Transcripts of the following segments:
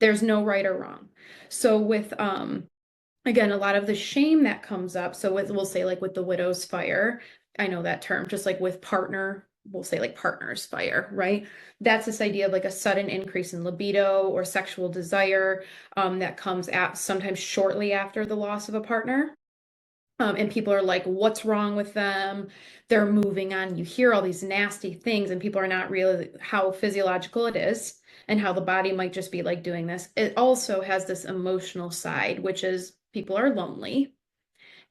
There's no right or wrong. So with again, a lot of the shame that comes up. So with, we'll say like with the widow's fire, I know that term, just like with partner, we'll say like partner's fire, right? That's this idea of like a sudden increase in libido or sexual desire that comes at sometimes shortly after the loss of a partner. And people are like, what's wrong with them? They're moving on. You hear all these nasty things, and people are not really how physiological it is and how the body might just be like doing this. It also has this emotional side, which is people are lonely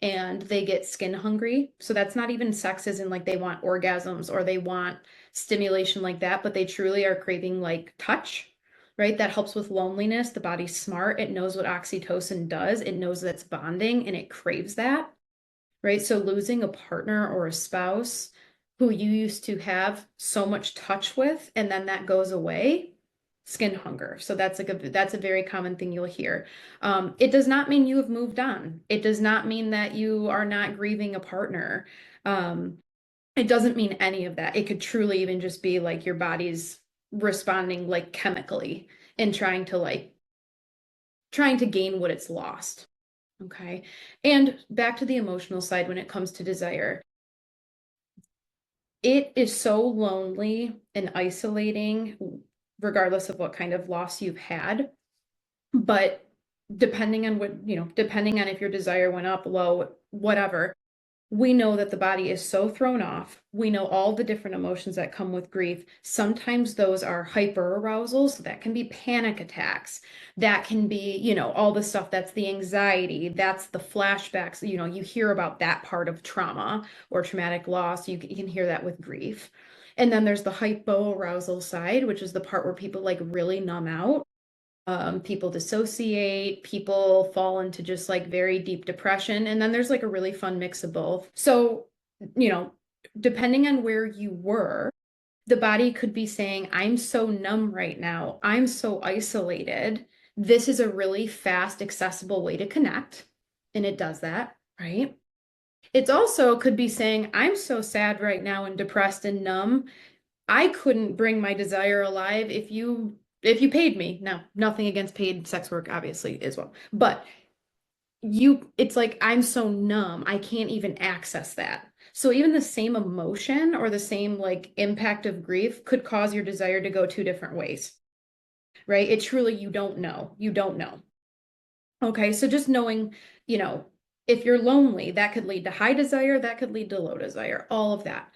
and they get skin hungry. So that's not even sex as in like they want orgasms or they want stimulation like that, but they truly are craving like touch, right? That helps with loneliness. The body's smart. It knows what oxytocin does. It knows that's bonding and it craves that, right? So losing a partner or a spouse who you used to have so much touch with, and then that goes away, skin hunger. So that's a very common thing you'll hear. It does not mean you have moved on. It does not mean that you are not grieving a partner. Um, it doesn't mean any of that. It could truly even just be like your body's responding like chemically and trying to gain what it's lost. Okay. And back to the emotional side when it comes to desire, it is so lonely and isolating, regardless of what kind of loss you've had. But depending on what, depending on if your desire went up, low, whatever, we know that the body is so thrown off. We know all the different emotions that come with grief. Sometimes those are hyper arousals. So that can be panic attacks. That can be, all the stuff that's the anxiety. That's the flashbacks. You hear about that part of trauma or traumatic loss. You can hear that with grief. And then there's the hypo arousal side, which is the part where people like really numb out. People dissociate, people fall into just like very deep depression. And then there's like a really fun mix of both. So, you know, depending on where you were, the body could be saying, I'm so numb right now. I'm so isolated. This is a really fast, accessible way to connect. And it does that, right? It's also could be saying, I'm so sad right now and depressed and numb. I couldn't bring my desire alive if you paid me. Now, nothing against paid sex work, obviously, as well. But it's like I'm so numb, I can't even access that. So even the same emotion or the same like impact of grief could cause your desire to go two different ways, right? It truly, you don't know. You don't know. Okay, so just knowing, you know, if you're lonely, that could lead to high desire, that could lead to low desire, all of that.